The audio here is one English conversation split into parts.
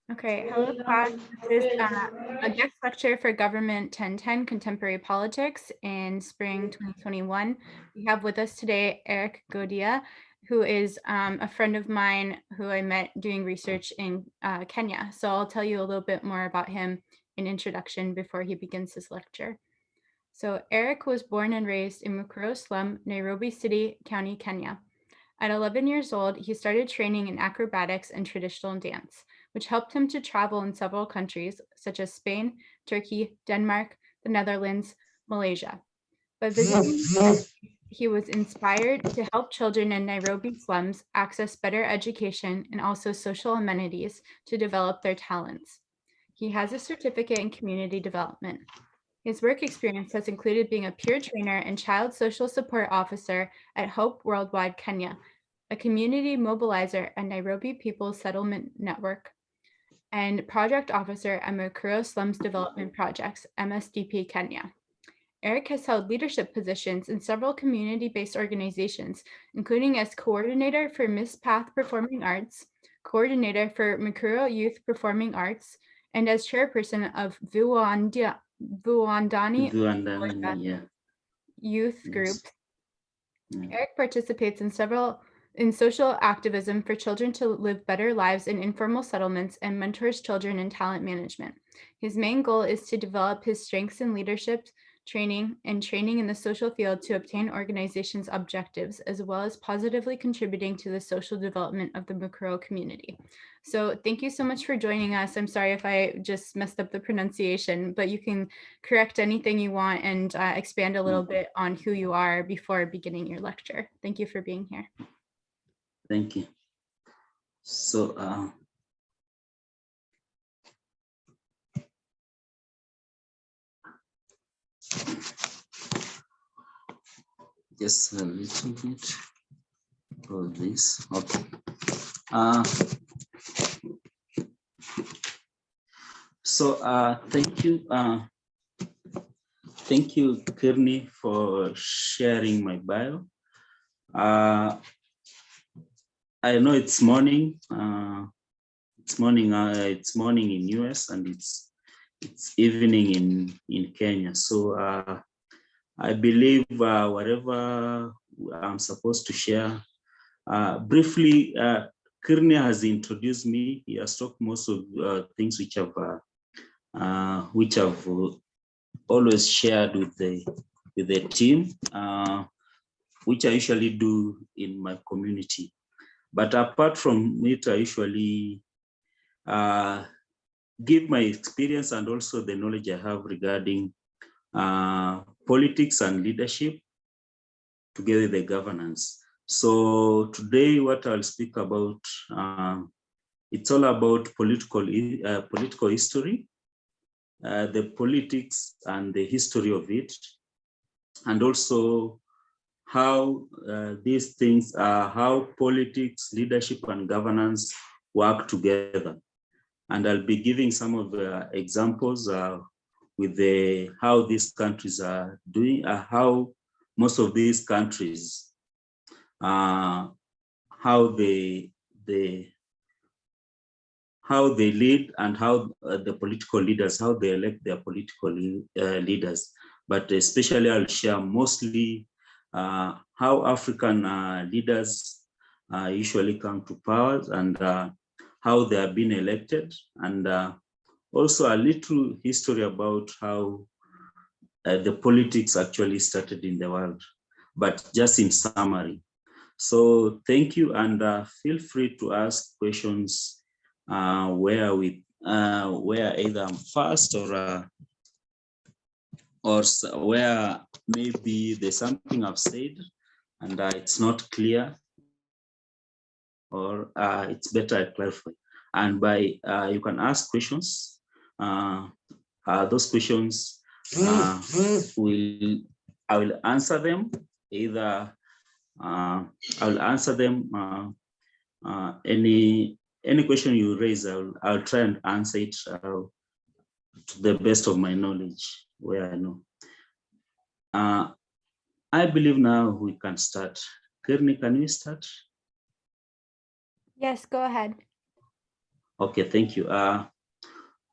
Okay, hello class. This is a guest lecture for Government 1010 Contemporary Politics in spring 2021. We have with us today Eric Godia, who is a friend of mine who I met doing research in Kenya. So I'll tell you a little bit more about him in introduction before he begins his lecture. So Eric was born and raised in Mukuru slum, Nairobi City, County, Kenya. At 11 years old, he started training in acrobatics and traditional dance, which helped him to travel in several countries such as Spain, Turkey, Denmark, the Netherlands, Malaysia. By visiting these countries, he was inspired to help children in Nairobi slums access better education and also social amenities to develop their talents. He has a certificate in community development. His work experience has included being a peer trainer and child social support officer at Hope Worldwide Kenya, a community mobilizer at Nairobi People's Settlement Network, and project officer at Mukuru Slums Development Projects, MSDP Kenya. Eric has held leadership positions in several community-based organizations, including as coordinator for Miss Path Performing Arts, coordinator for Mukuru Youth Performing Arts, and as chairperson of Vuandani yeah. youth Yes. group. Yeah. Eric participates in social activism for children to live better lives in informal settlements and mentors children in talent management. His main goal is to develop his strengths in leadership, training in the social field to obtain organizations' objectives, as well as positively contributing to the social development of the Mukuru community. So thank you so much for joining us. I'm sorry if I just messed up the pronunciation, but you can correct anything you want and expand a little bit on who you are before beginning your lecture. Thank you for being here. Thank you. So, just a little bit of this. Okay. Thank you. Thank you, Kearney, for sharing my bio. I know it's morning. It's morning in US, and it's evening in Kenya. So I believe whatever I'm supposed to share, briefly, Kearney has introduced me. He has talked most of things which I've always shared with the team, which I usually do in my community. But apart from it, I usually give my experience and also the knowledge I have regarding politics and leadership, together with the governance. So today, what I'll speak about, it's all about political history, the politics and the history of it, and also how these things are, how politics, leadership, and governance work together. And I'll be giving some of the examples with how these countries are doing, how most of these countries, how they lead, and how the political leaders, how they elect their political leaders. But especially I'll share mostly how African leaders usually come to power, and how they have been elected, and also a little history about how the politics actually started in the world, but just in summary. So thank you, and feel free to ask questions where either I'm first, or where maybe there's something I've said and it's not clear, or it's better I clarify. And by you can ask questions. Those questions I will answer them. Either I will answer them. Any question you raise, I'll try and answer it to the best of my knowledge, where I know. I believe now we can start. Kearney, can we start? Yes, go ahead. Okay, thank you.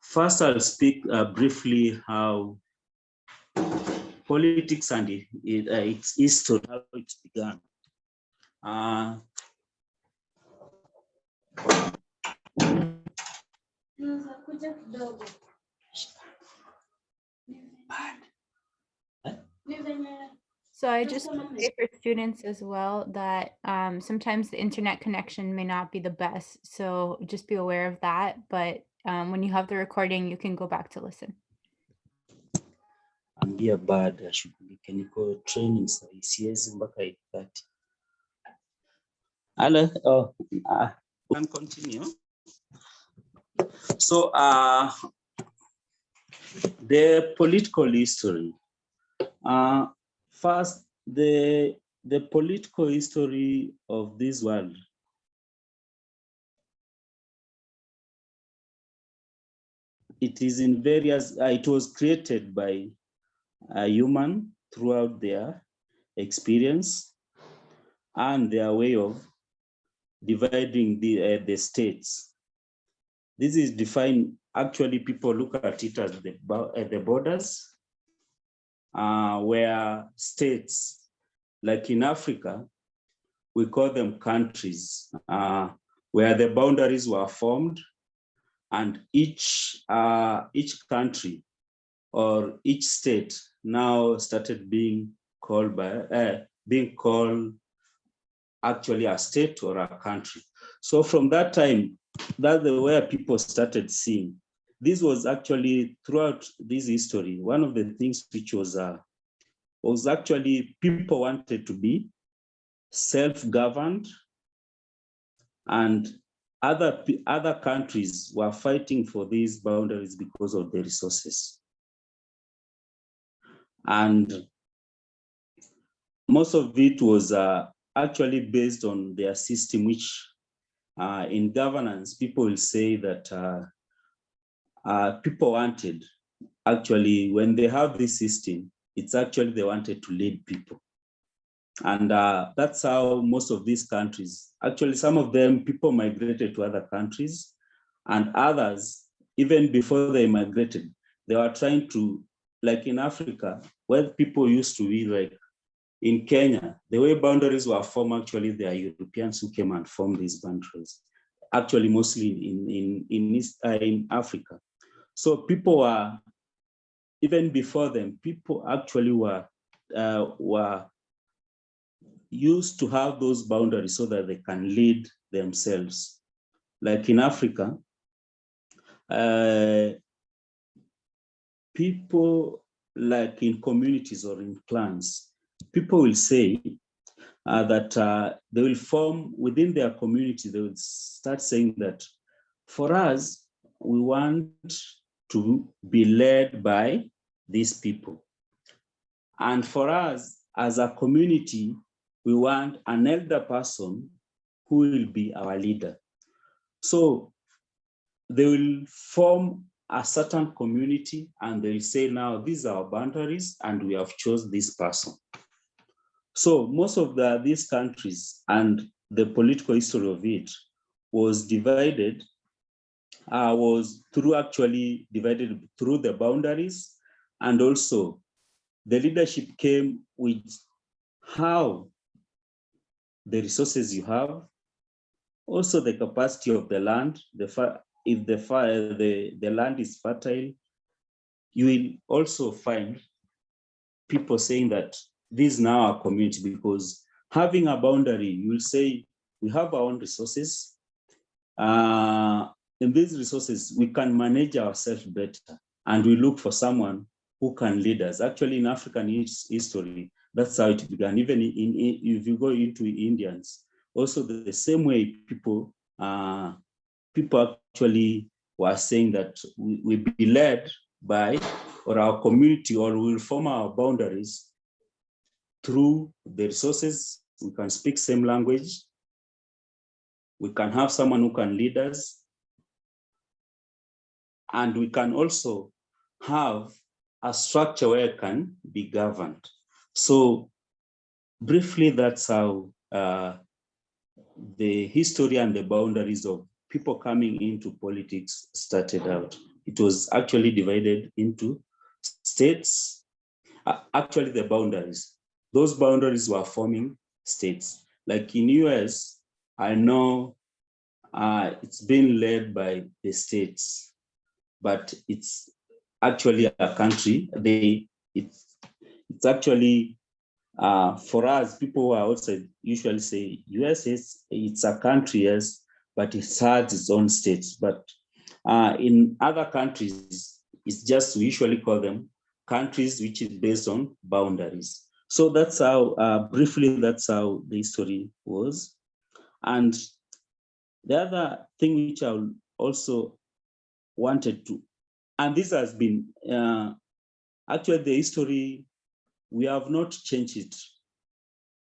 First, I'll speak briefly how politics and its history, how it began. So I just want to say for students as well that sometimes the internet connection may not be the best. So just be aware of that. But when you have the recording, you can go back to listen. Ambia baada ya shughulike niko training saa siwezi mpaka 8:30. We can continue. So the political history. First, the political history of this world. It is in various, it was created by a human throughout their experience and their way of dividing the states. This is defined, actually people look at it as the borders, where states, like in Africa, we call them countries, where the boundaries were formed, and each country or each state now started being called actually a state or a country. So from that time, that's the way people started seeing. This was actually throughout this history, one of the things which was actually people wanted to be self-governed, and other countries were fighting for these boundaries because of the resources. And most of it was actually based on their system, which in governance, people will say that people wanted, actually, when they have this system, it's actually they wanted to lead people. And that's how most of these countries, actually some of them, people migrated to other countries, and others, even before they migrated, they were trying to, like in Africa, where people used to be, like in Kenya, the way boundaries were formed, actually they are Europeans who came and formed these boundaries, actually mostly in Africa. So people were, even before them, people actually were used to have those boundaries so that they can lead themselves. Like in Africa, people, like in communities or in clans, people will say that they will form within their community, they will start saying that for us, we want to be led by these people. And for us, as a community, we want an elder person who will be our leader. So they will form a certain community and they'll say, now these are our boundaries and we have chosen this person. So most of these countries and the political history of it was divided, actually divided through the boundaries, and also the leadership came with how the resources you have, also the capacity of the land. If the land is fertile, you will also find people saying that this is now our community, because having a boundary, you will say we have our own resources. In these resources, we can manage ourselves better, and we look for someone who can lead us. Actually, in African history, that's how it began. Even if you go into Indians, also the same way people actually were saying that we be led by, or our community, or we will form our boundaries through the resources. We can speak same language. We can have someone who can lead us. And we can also have a structure where it can be governed. So briefly, that's how the history and the boundaries of people coming into politics started out. It was actually divided into states, actually the boundaries. Those boundaries were forming states. Like in US, I know it's been led by the states, but it's actually a country. It's actually, for us, people who are outside usually say US it's a country, yes, but it has its own states. But in other countries, it's just, we usually call them countries which is based on boundaries. So that's how, briefly, that's how the history was. And the other thing which I also wanted to, and this has been, actually the history, we have not changed it.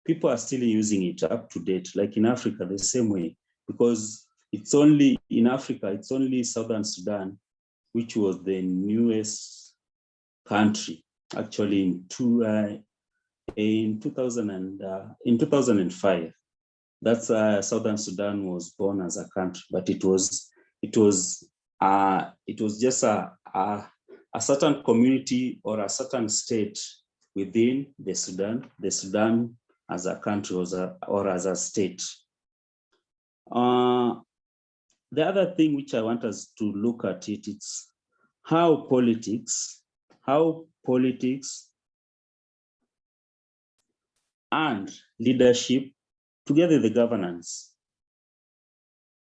People are still using it up to date, like in Africa, the same way, because it's only in Africa, it's only Southern Sudan, which was the newest country, actually in 2005. That's Southern Sudan was born as a country, but it was just a certain community or a certain state within the Sudan as a country or as a state. The other thing which I want us to look at it's how politics and leadership, together the governance,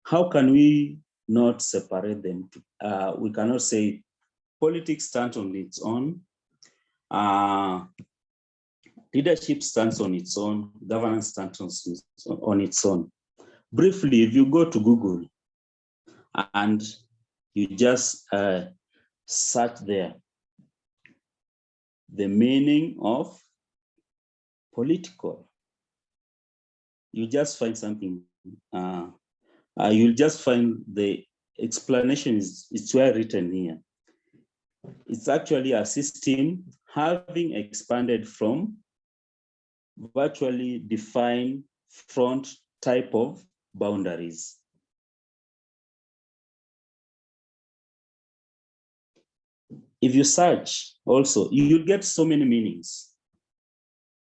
how can we not separate them? We cannot say politics stands on its own, leadership stands on its own, governance stands on its own. Briefly, if you go to Google and you just search there, the meaning of political, you just find something. You'll just find the explanation it's well written here. It's actually a system having expanded from virtually defined front type of boundaries. If you search also, you'll get so many meanings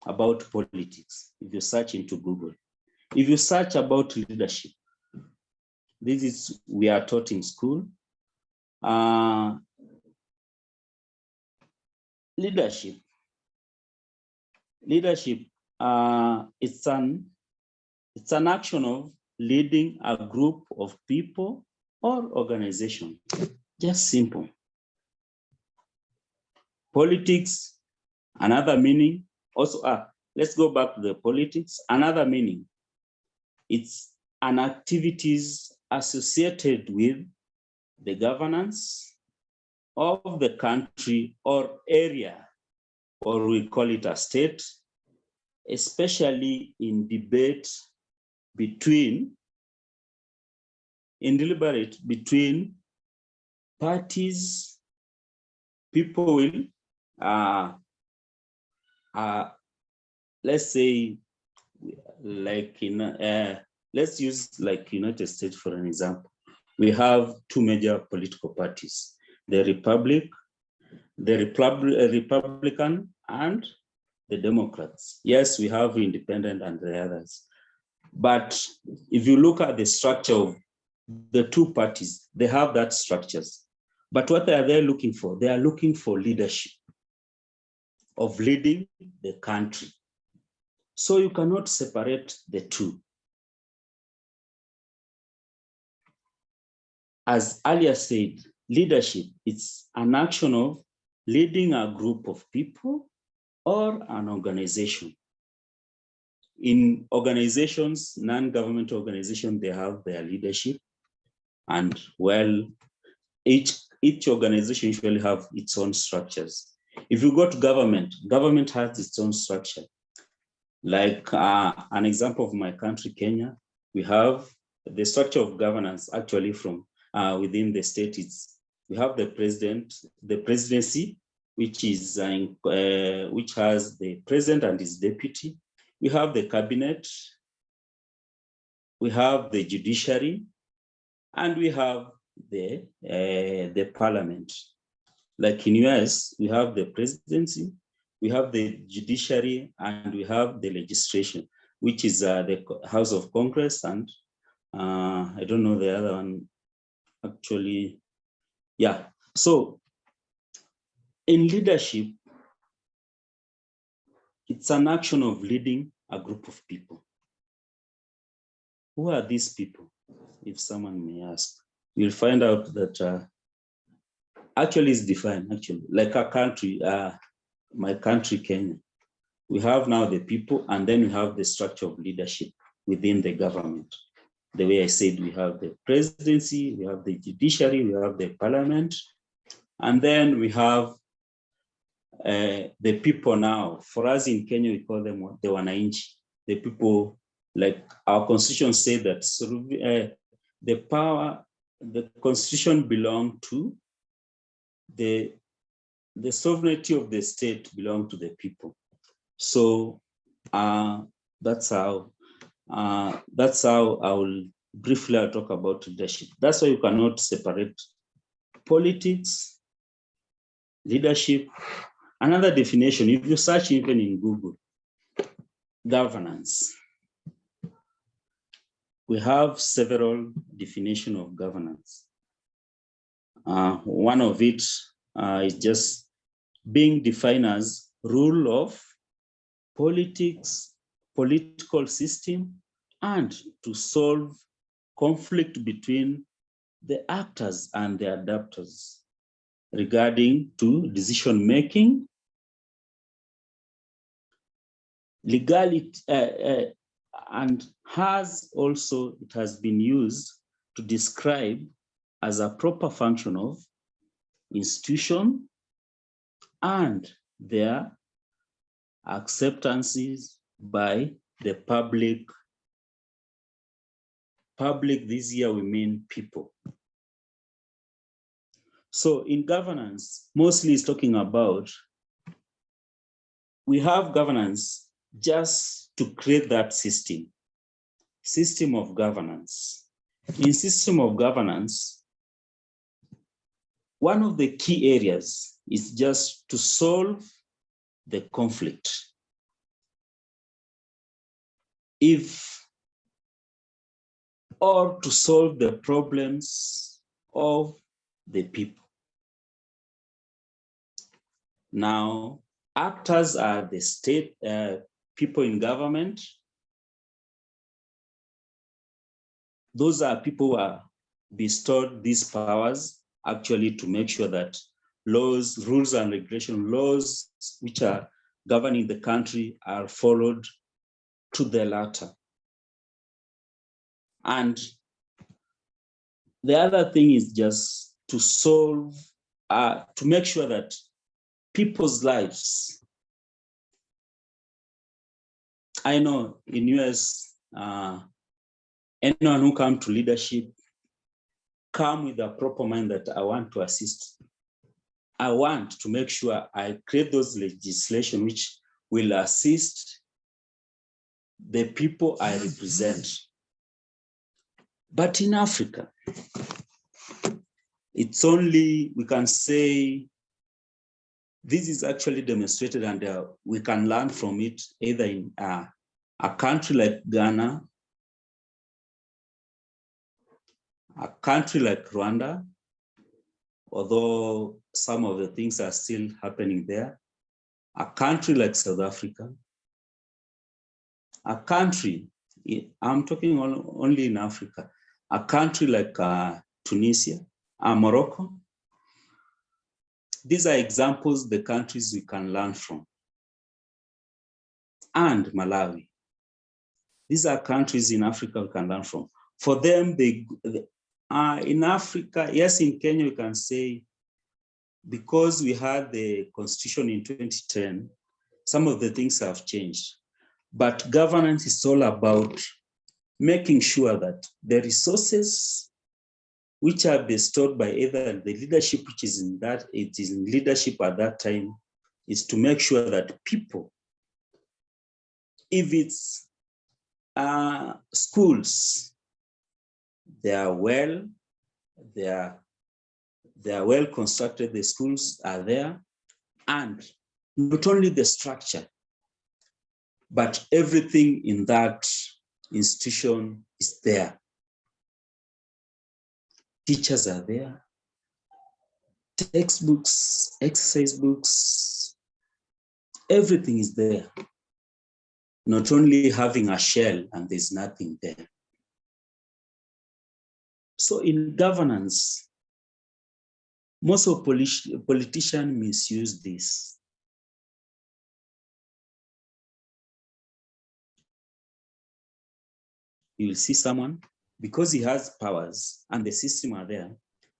about politics if you search into Google. If you search about leadership, this is, we are taught in school. Leadership, it's an action of leading a group of people or organization. Just simple. Politics, another meaning. Also, let's go back to the politics. Another meaning, it's an activities associated with the governance of the country or area, or we call it a state, especially in debate between parties. People will, let's say, like let's use like United States for an example. We have two major political parties: the Republican and the Democrats. Yes, we have independent and the others. But if you look at the structure of the two parties, they have that structures. But what are they looking for? They are looking for leadership, of leading the country. So you cannot separate the two. As earlier said, leadership, it's an action of leading a group of people or an organization. In organizations, non-governmental organizations, they have their leadership, and well, each organization usually have its own structures. If you go to government has its own structure. Like an example of my country, Kenya, we have the structure of governance actually from within the state. We have the presidency, which is which has the president and his deputy. We have the cabinet. We have the judiciary. And we have the parliament. Like in US, we have the presidency, we have the judiciary, and we have the legislation, which is the House of Congress, and I don't know the other one actually. Yeah. So in leadership, it's an action of leading a group of people. Who are these people? If someone may ask, you'll find out that actually it's defined, actually, like a country, my country, Kenya. We have now the people, and then we have the structure of leadership within the government. The way I said, we have the presidency, we have the judiciary, we have the parliament, and then we have the people now. For us in Kenya, we call them the wananchi, the people. Like our constitution said that the power, the constitution belongs to the sovereignty of the state belong to the people. So that's how I will briefly talk about leadership. That's why you cannot separate politics, leadership. Another definition, if you search even in Google, governance. We have several definitions of governance. One of it is just being defined as rule of politics, political system, and to solve conflict between the actors and the adapters regarding to decision making, legality, and it has been used to describe as a proper function of institution and their acceptances by the public. Public, this year we mean people. So in governance, mostly it's talking about, we have governance just to create that system of governance. In system of governance, one of the key areas is just to solve the conflict. Or to solve the problems of the people. Now, actors are the state, people in government. Those are people who are bestowed these powers actually to make sure that laws, rules and regulation laws which are governing the country are followed to the letter. And the other thing is just to solve, to make sure that people's lives. I know in US, anyone who comes to leadership come with a proper mind that I want to assist. I want to make sure I create those legislation which will assist the people I represent. But in Africa, it's only, we can say, this is actually demonstrated and we can learn from it either in a country like Ghana, a country like Rwanda, although some of the things are still happening there, a country like South Africa, a country, I'm talking only in Africa, a country like Tunisia, Morocco. These are examples, the countries we can learn from. And Malawi. These are countries in Africa we can learn from. For them, in Africa, yes, in Kenya, we can say, because we had the constitution in 2010, some of the things have changed. But governance is all about making sure that the resources which are bestowed by either the leadership, which is in that, it is in leadership at that time, is to make sure that people, if it's schools, they are well They are well constructed, the schools are there, and not only the structure, but everything in that institution is there. Teachers are there, textbooks, exercise books, everything is there. Not only having a shell and there's nothing there. So in governance, most of politicians misuse this. You will see someone, because he has powers and the system are there,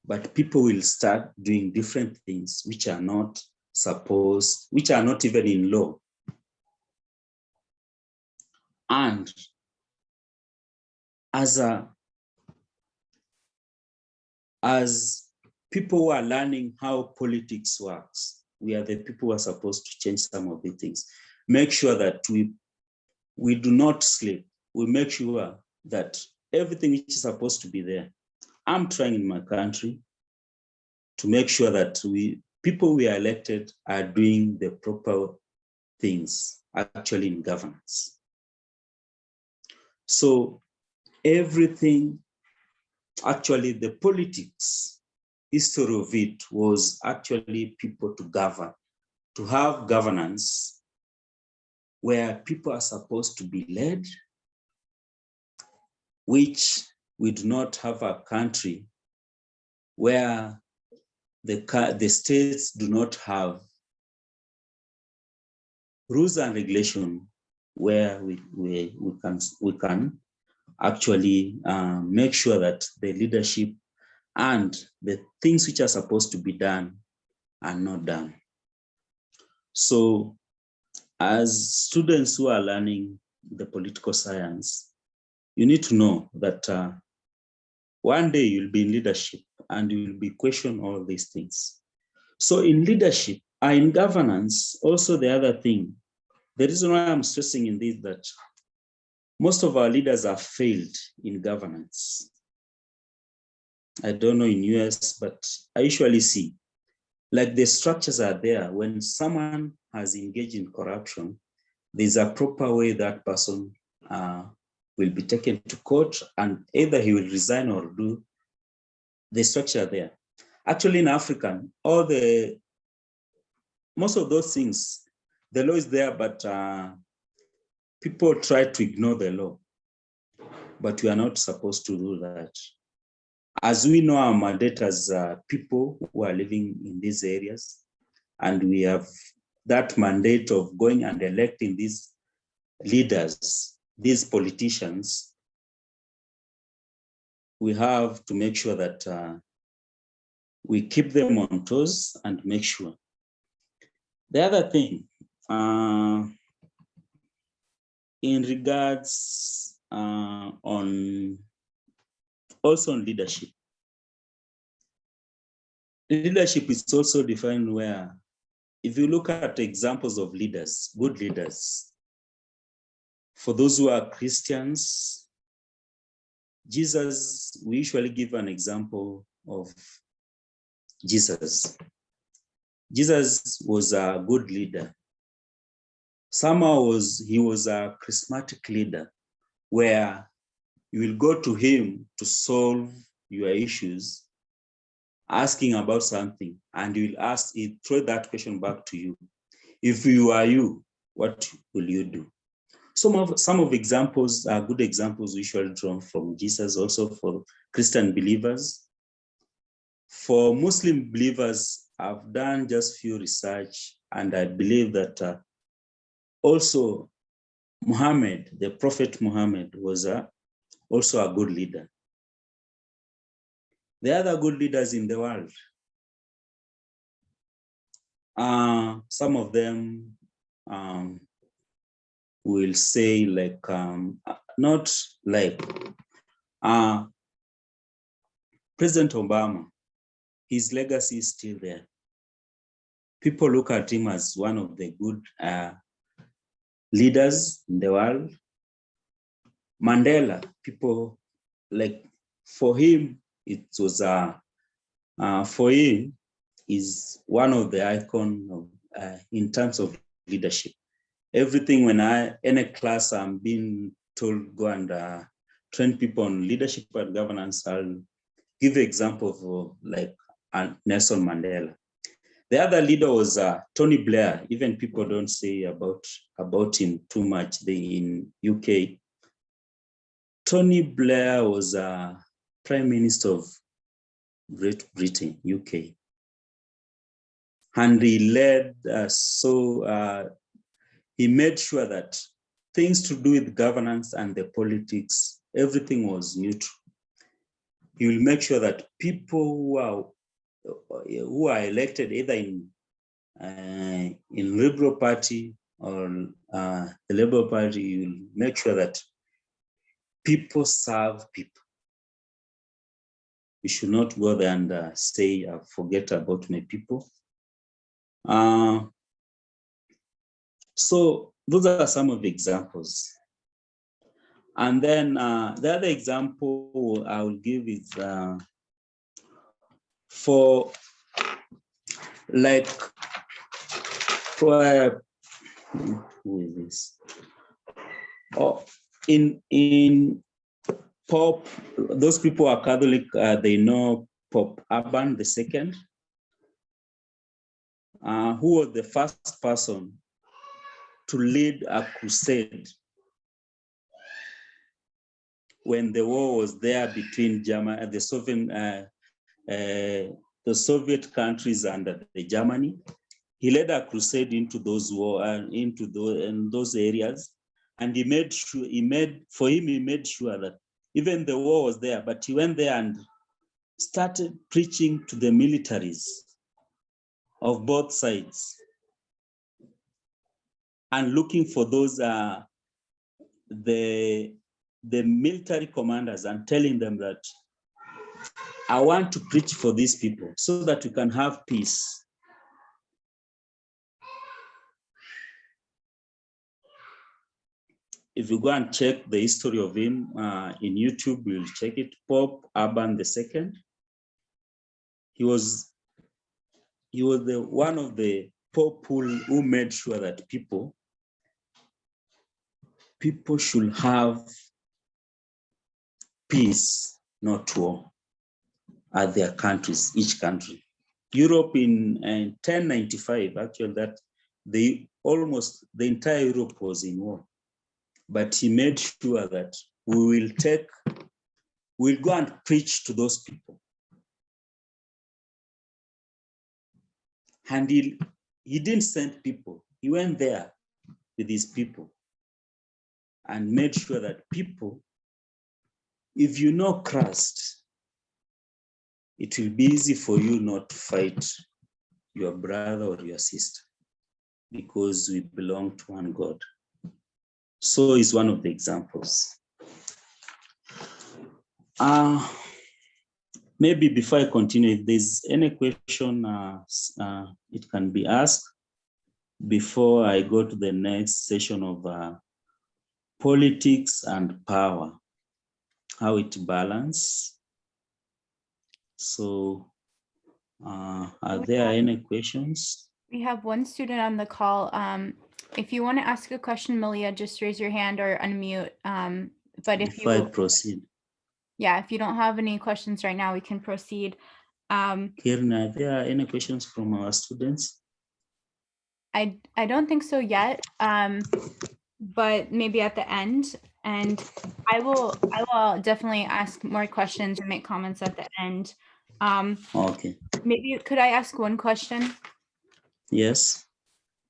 but people will start doing different things which are not supposed, which are not even in law. And as people who are learning how politics works, we are the people who are supposed to change some of the things. Make sure that we do not sleep. We make sure that everything which is supposed to be there. I'm trying in my country to make sure that people we are elected are doing the proper things actually in governance. So everything, actually the politics, history of it was actually people to govern, to have governance where people are supposed to be led, which we do not have a country where the states do not have rules and regulation where we can actually make sure that the leadership and the things which are supposed to be done are not done. So as students who are learning the political science, you need to know that one day you'll be in leadership and you will be questioning all these things. So in leadership, in governance, also the other thing, the reason why I'm stressing in this, that most of our leaders have failed in governance. I don't know in US, but I usually see, like the structures are there. When someone has engaged in corruption, there's a proper way that person will be taken to court, and either he will resign or do the structure there. Actually in African, most of those things, the law is there, but people try to ignore the law. But we are not supposed to do that. As we know, our mandate as people who are living in these areas, and we have that mandate of going and electing these leaders, these politicians, we have to make sure that we keep them on toes and make sure. The other thing, in regards also on leadership. Leadership is also defined where, if you look at examples of leaders, good leaders, for those who are Christians, Jesus, we usually give an example of Jesus. Jesus was a good leader. Somehow he was a charismatic leader where you will go to him to solve your issues, asking about something, and he will throw that question back to you. If you are you, what will you do? Some of examples are good examples usually drawn from Jesus, also for Christian believers. For Muslim believers, I've done just few research, and I believe that also Muhammad, the Prophet Muhammad, was also a good leader. The other good leaders in the world, some of them will say like, not like President Obama, his legacy is still there. People look at him as one of the good leaders in the world. Mandela, people like, for him, it was for him is one of the icon of, in terms of leadership. Everything when any class I'm being told go and train people on leadership and governance, I'll give an example of like Nelson Mandela. The other leader was Tony Blair. Even people don't say about him too much. In UK, Tony Blair was Prime Minister of Great Britain, UK, and he led. He made sure that things to do with governance and the politics, everything was neutral. He will make sure that people who are elected either in Liberal Party or the Labour Party, will make sure that people serve people. We should not go there and say, forget about my people. So those are some of the examples. And then the other example I will give is for like, who is this? Oh, in Pope, those people are Catholic, they know Pope Urban II, who was the first person to lead a crusade when the war was there between Germany, the Soviet countries and the Germany. He led a crusade into those those areas, and he made sure he made sure that even the war was there, but he went there and started preaching to the militaries of both sides and looking for those the military commanders and telling them that I want to preach for these people so that we can have peace. If you go and check the history of him in YouTube, you'll check it. Pope Urban II. He was one of the Pope who made sure that people should have peace, not war, at their countries, each country. Europe in 1095, actually, that almost the entire Europe was in war. But he made sure that we'll go and preach to those people. And he didn't send people. He went there with his people and made sure that people, if you know Christ, it will be easy for you not to fight your brother or your sister because we belong to one God. So is one of the examples. Maybe before I continue, if there's any question, it can be asked before I go to the next session of politics and power, how it balance. So are there any questions? We have one student on the call. If you want to ask a question, Malia, just raise your hand or unmute. But if Before I proceed. Yeah, if you don't have any questions right now, we can proceed. Kieran, are there any questions from our students? I don't think so yet, but maybe at the end. And I will definitely ask more questions and make comments at the end. Okay. Maybe could I ask one question? Yes.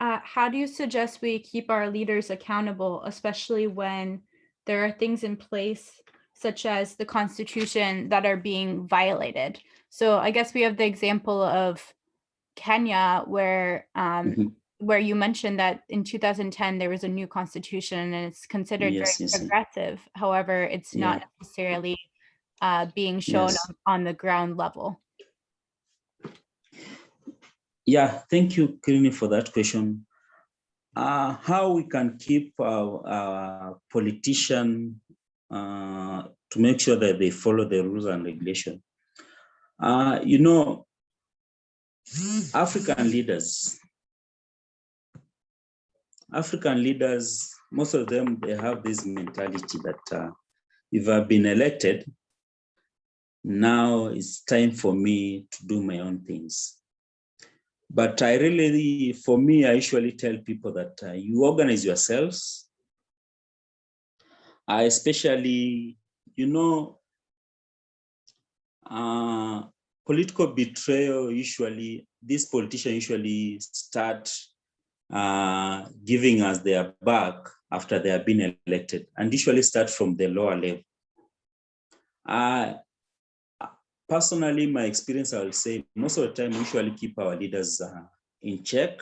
How do you suggest we keep our leaders accountable, especially when there are things in place such as the Constitution that are being violated? So I guess we have the example of Kenya where where you mentioned that in 2010 there was a new constitution and it's considered very progressive. However, it's not necessarily being shown on the ground level. Yeah, thank you, Kirini, for that question. How we can keep our politician to make sure that they follow the rules and regulation. You know, African leaders, most of them, they have this mentality that if I've been elected, now it's time for me to do my own things. But I usually tell people that you organize yourselves. I especially, you know, political betrayal, these politicians usually start giving us their back after they have been elected, and usually start from the lower level. Personally, my experience, I will say most of the time we usually keep our leaders in check.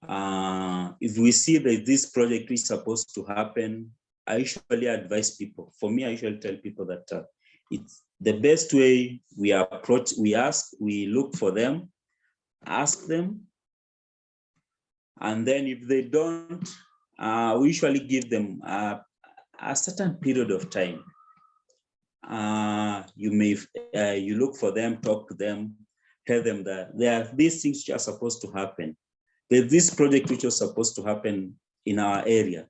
If we see that this project is supposed to happen, I usually advise people. For me, I usually tell people that it's the best way we approach, we look for them, ask them, and then if they don't, we usually give them a certain period of time. You look for them, talk to them, tell them that there are these things which are supposed to happen. There's this project which was supposed to happen in our area.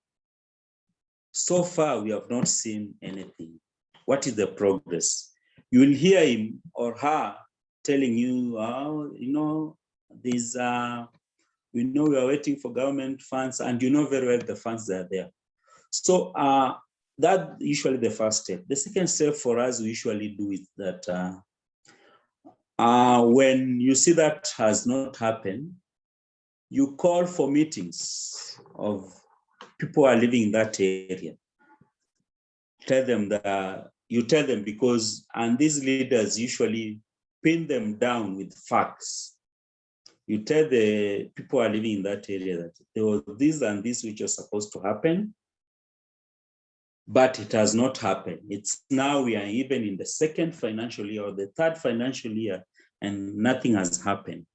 So far, we have not seen anything. What is the progress? You will hear him or her telling you, you know, we are waiting for government funds, and you know very well the funds that are there. So that's usually the first step. The second step for us, we usually do is that when you see that has not happened, you call for meetings of people who are living in that area. You tell them because, and these leaders usually pin them down with facts. You tell the people who are living in that area that there was this and this which was supposed to happen, but it has not happened. It's now we are even in the second financial year or the third financial year, and nothing has happened.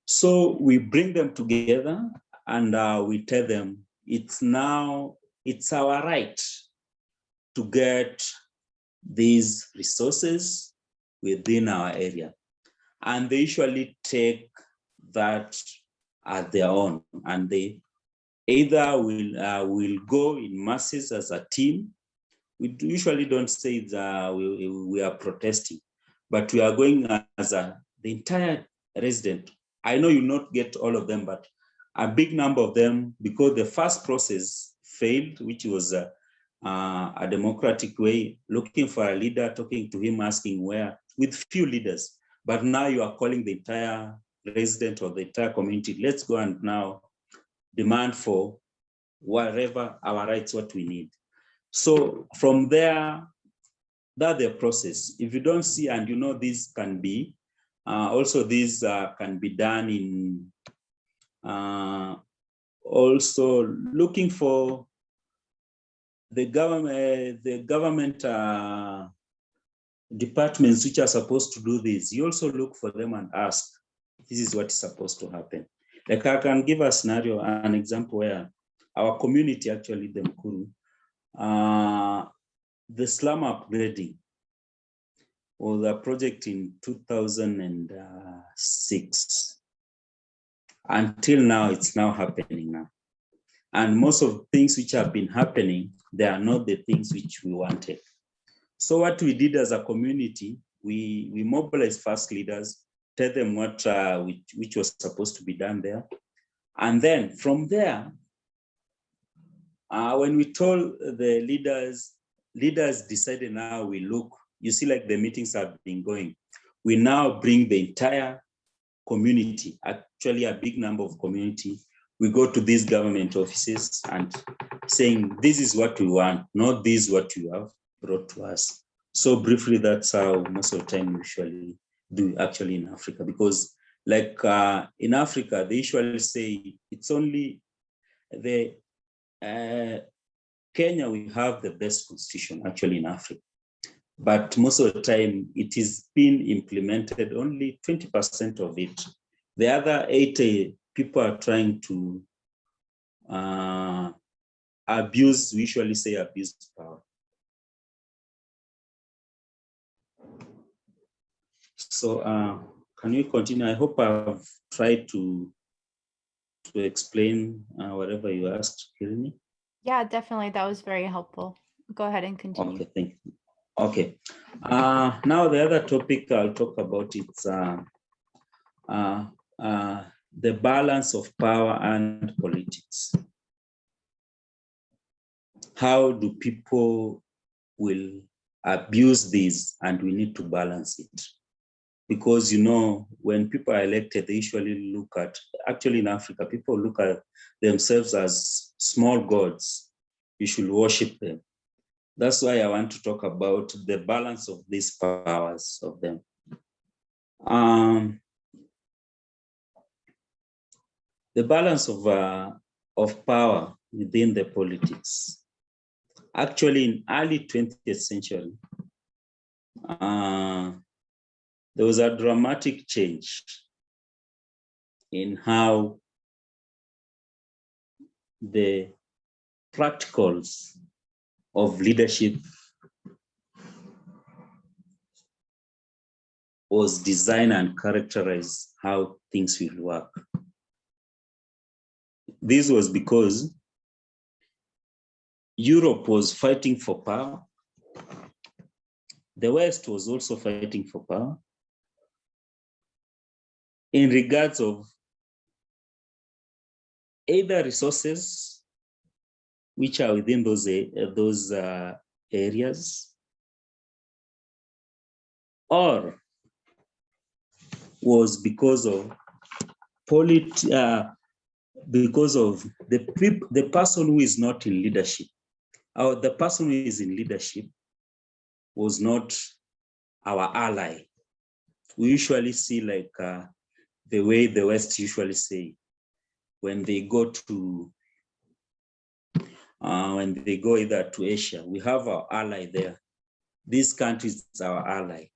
So we bring them together and we tell them it's our right to get these resources within our area. And they usually take that as their own, and they either will go in masses as a team. We usually don't say that we are protesting, but we are going as the entire resident. I know you not get all of them, but a big number of them, because the first process failed, which was a democratic way, looking for a leader, talking to him, asking where, with few leaders. But now you are calling the entire resident or the entire community. Let's go and now demand for whatever our rights, what we need. So from there, that's the process. If you don't see, and you know, this can be, also this can be done in also looking for the government departments which are supposed to do this. You also look for them and ask, this is what is supposed to happen. Like I can give a scenario, an example where our community, actually the Mkuru, the slum upgrading was a project in 2006. Until now, it's now happening now. And most of things which have been happening, they are not the things which we wanted. So what we did as a community, we mobilized first leaders, tell them what which was supposed to be done there. And then from there, when we told the leaders decided now we look, you see like the meetings have been going. We now bring the entire community, actually a big number of community. We go to these government offices and saying, this is what we want, not this is what you have brought to us. So briefly, that's how most of the time we usually do actually in Africa, because like in Africa, they usually say it's only the Kenya, we have the best constitution actually in Africa. But most of the time it is being implemented only 20% of it. The other 80 people are trying to abuse, we usually say abuse power. So can we continue? I hope I've tried to explain whatever you asked, Kirini. Yeah, definitely. That was very helpful. Go ahead and continue. Okay, thank you. Okay. Now the other topic I'll talk about is the balance of power and politics. How do people will abuse this, and we need to balance it? Because, you know, when people are elected, they usually look at, actually in Africa, people look at themselves as small gods. You should worship them. That's why I want to talk about the balance of these powers of them. The balance of power within the politics. Actually, in early 20th century, there was a dramatic change in how the practicals of leadership was designed and characterized how things will work. This was because Europe was fighting for power. The West was also fighting for power in regards of either resources which are within those areas, or was because of because of the person who is not in leadership, or the person who is in leadership was not our ally. We usually see like the way the West usually say, when they go to either to Asia, we have our ally there. This country is our ally.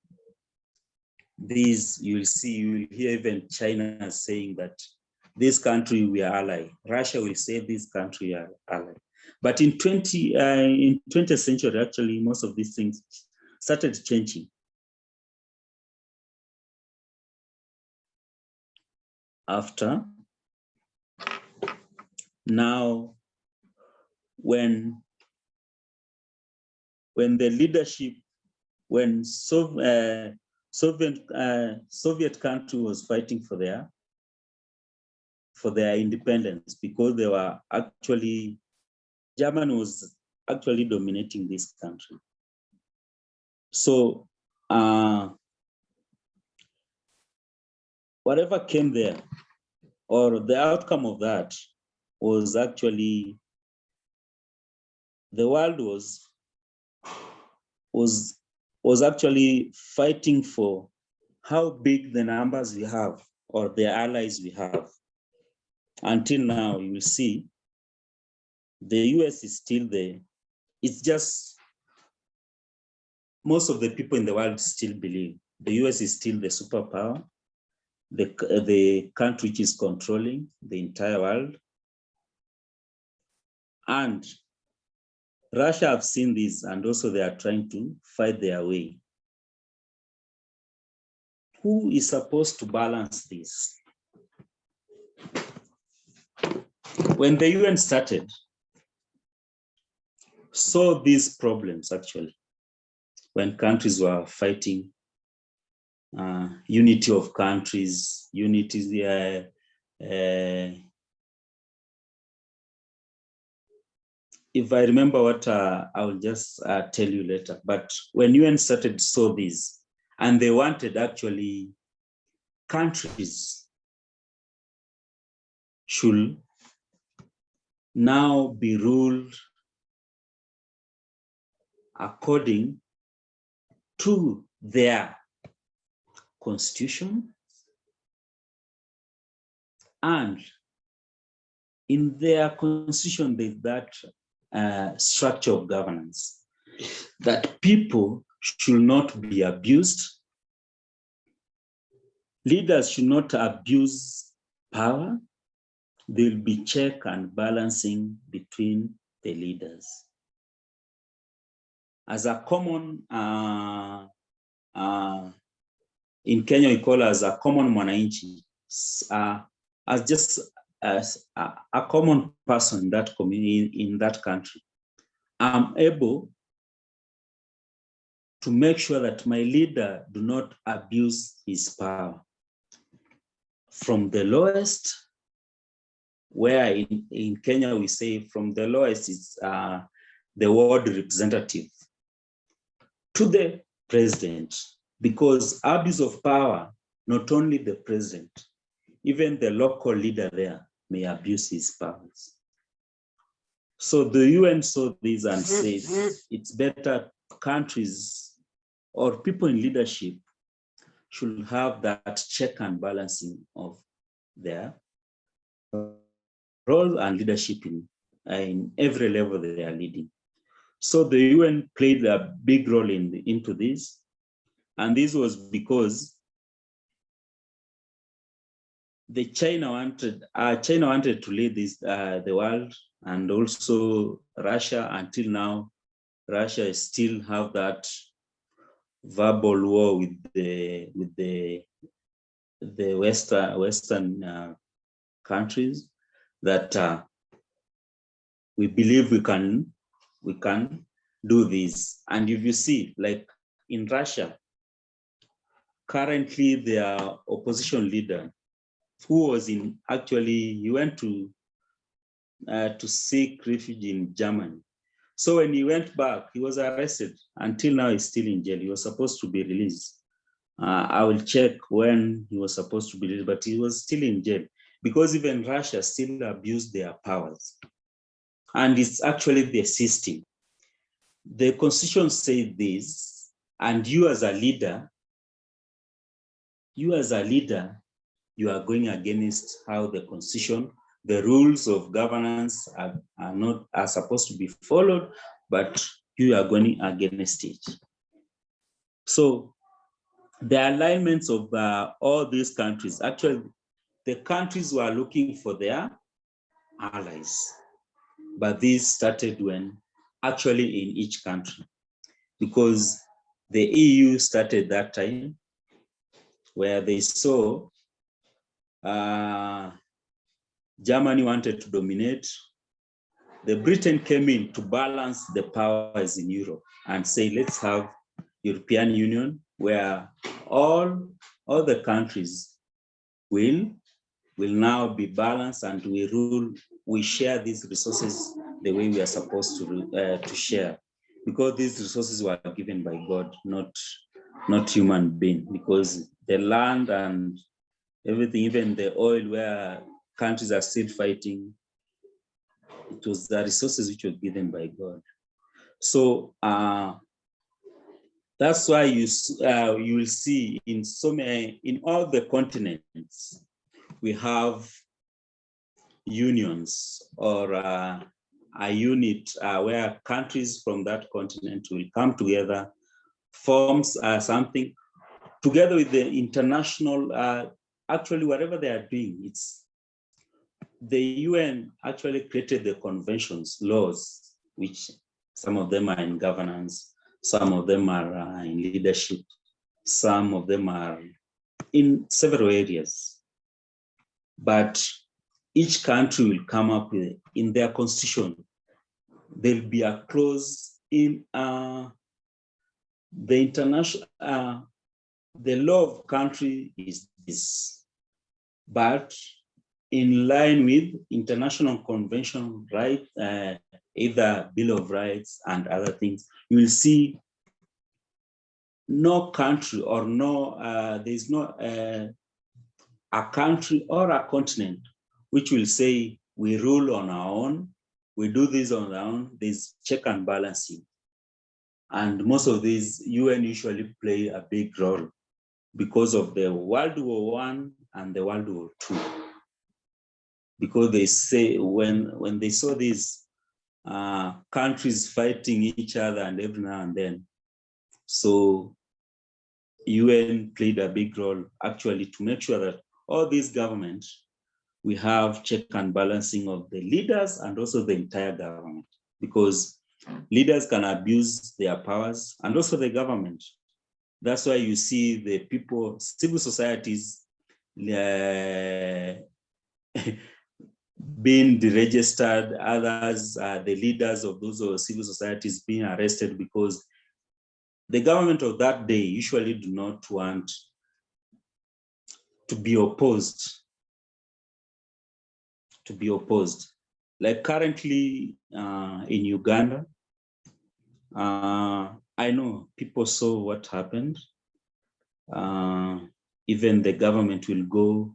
These, you'll see, you will hear even China saying that this country we are ally. Russia will say this country are ally. But in 20th century, actually, most of these things started changing. After, now, when the leadership, when Soviet country was fighting for their independence, because they were actually, Germany was actually dominating this country. So whatever came there, or the outcome of that, was actually the world was actually fighting for how big the numbers we have or the allies we have. Until now, you will see the US is still there. It's just most of the people in the world still believe the US is still the superpower, the country which is controlling the entire world. And Russia have seen this, and also they are trying to fight their way. Who is supposed to balance this? When the UN started, saw these problems actually, when countries were fighting, unity of countries, unity, if I remember what I'll just tell you later, but when UN started, saw this, and they wanted actually countries should now be ruled according to their constitution, and in their constitution there's that structure of governance, that people should not be abused, leaders should not abuse power, there will be check and balancing between the leaders. As a common in Kenya, we call as a common mwananchi, as just as a common person in that community, in that country. I'm able to make sure that my leader do not abuse his power. From the lowest, where in Kenya we say from the lowest is the ward representative, to the president, because abuse of power, not only the president, even the local leader there may abuse his powers. So the UN saw this and said it's better countries or people in leadership should have that check and balancing of their role and leadership in every level they are leading. So the UN played a big role into this. And this was because China wanted to lead this the world, and also Russia. Until now, Russia still have that verbal war with the Western countries that we believe we can do this. And if you see, like in Russia, currently their opposition leader, who was he went to seek refuge in Germany. So when he went back, he was arrested. Until now, he's still in jail. He was supposed to be released. I will check when he was supposed to be released, but he was still in jail because even Russia still abused their powers. And it's actually the system. The constitution said this, and you as a leader, you are going against how the constitution, the rules of governance are supposed to be followed, but you are going against it. So the alignments of all these countries, actually, the countries were looking for their allies, but this started when actually in each country, because the EU started that time where they saw Germany wanted to dominate. The Britain came in to balance the powers in Europe and say, let's have European Union where all the countries will now be balanced, and we share these resources the way we are supposed to share, because these resources were given by God, not human being, because the land and everything, even the oil where countries are still fighting, it was the resources which were given by God. So that's why you will see in all the continents, we have unions or a unit where countries from that continent will come together, forms something together with the international, actually whatever they are doing, it's the UN actually created the conventions, laws, which some of them are in governance, some of them are in leadership, some of them are in several areas. But each country will come up with, in their constitution, there'll be a clause in the international, the law of country is this, but in line with international convention, right? Either Bill of Rights and other things, you will see no country or there's no a country or a continent which will say we rule on our own, we do this on our own. There's check and balancing. And most of these UN usually play a big role because of the World War I and the World War II. Because they say when they saw these countries fighting each other and every now and then, so UN played a big role actually to make sure that all these governments, we have check and balancing of the leaders and also the entire government, because leaders can abuse their powers and also the government. That's why you see the people, civil societies being deregistered, others, the leaders of those civil societies being arrested, because the government of that day usually do not want to be opposed. Like currently in Uganda, I know people saw what happened. Even the government will go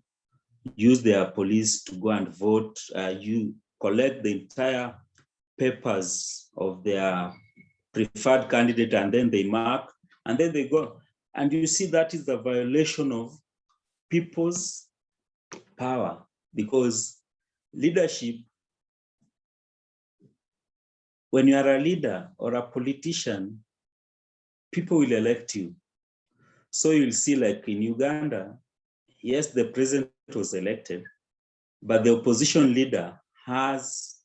use their police to go and vote. You collect the entire papers of their preferred candidate, and then they mark, and then they go. And you see that is the violation of people's power, because leadership, when you are a leader or a politician, people will elect you. So you'll see, like in Uganda, yes, the president was elected, but the opposition leader has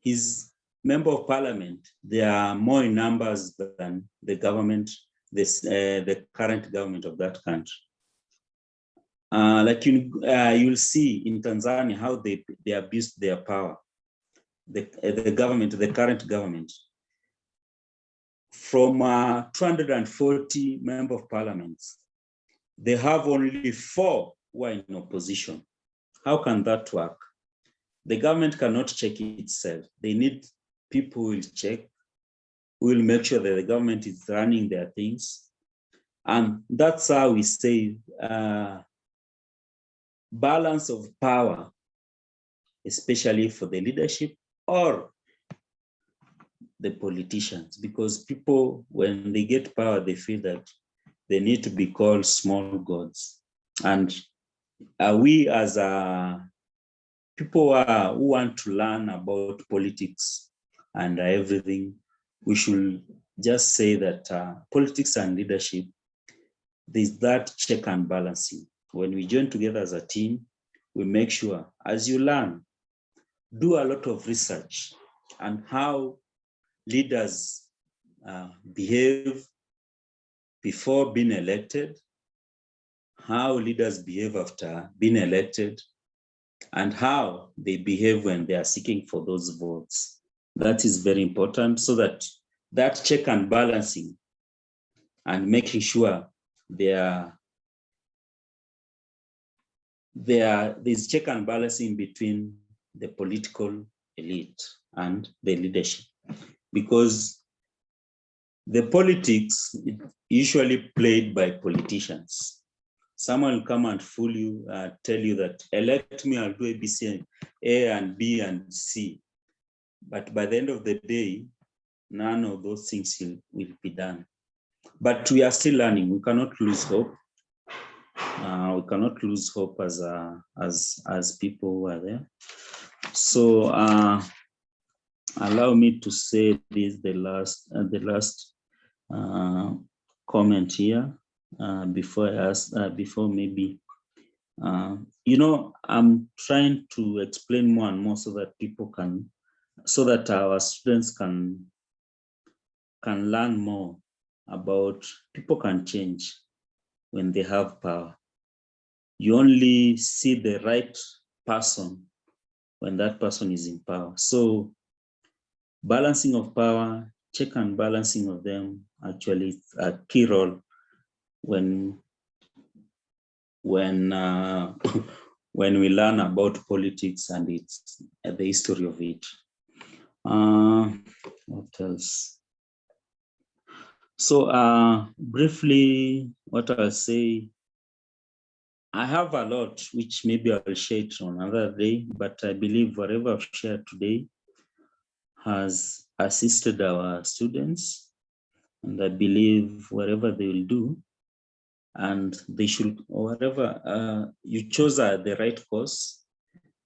his member of parliament. They are more in numbers than the government, the current government of that country. Like you'll see in Tanzania how they abused their power. The government, the current government, from 240 member of parliaments, they have only 4 who are in opposition. How can that work? The government cannot check itself. They need people who will check, who will make sure that the government is running their things. And that's how we say balance of power, especially for the leadership or the politicians, because people, when they get power, they feel that they need to be called small gods. And we as people who want to learn about politics and everything, we should just say that politics and leadership, there's that check and balancing. When we join together as a team, we make sure, as you learn, do a lot of research on how leaders behave before being elected, how leaders behave after being elected, and how they behave when they are seeking for those votes. That is very important, so that that check and balancing and making sure there's check and balancing between the political elite and the leadership. Because the politics is usually played by politicians. Someone will come and fool you, tell you that elect me, I'll do ABC, A and B and C. But by the end of the day, none of those things will be done. But we are still learning. We cannot lose hope. We cannot lose hope as people who are there. So allow me to say this, the last comment here before I ask, before maybe, I'm trying to explain more and more so that people can, so that our students can learn more about people can change when they have power. You only see the right person when that person is in power. So balancing of power, check and balancing of them, actually is a key role when when we learn about politics and its the history of it. What else? So briefly, what I'll say, I have a lot which maybe I'll share it on another day, but I believe whatever I've shared today has assisted our students, and I believe whatever they will do, and they should, whatever you chose the right course,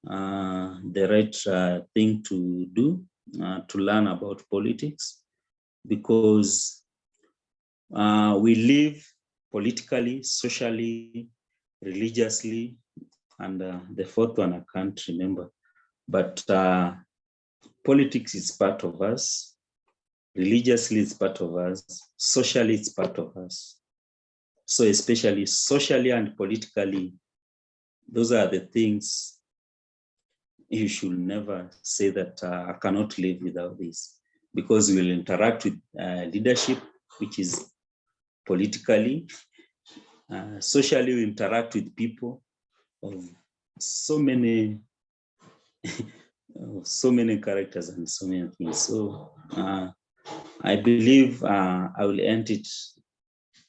the right thing to do, to learn about politics, because we live politically, socially, religiously, and the fourth one I can't remember, but politics is part of us. religiously it's part of us, socially it's part of us. So especially socially and politically, those are the things you should never say that I cannot live without this, because we will interact with leadership, which is politically, socially we interact with people of so many so many characters and so many things. So I believe I will end it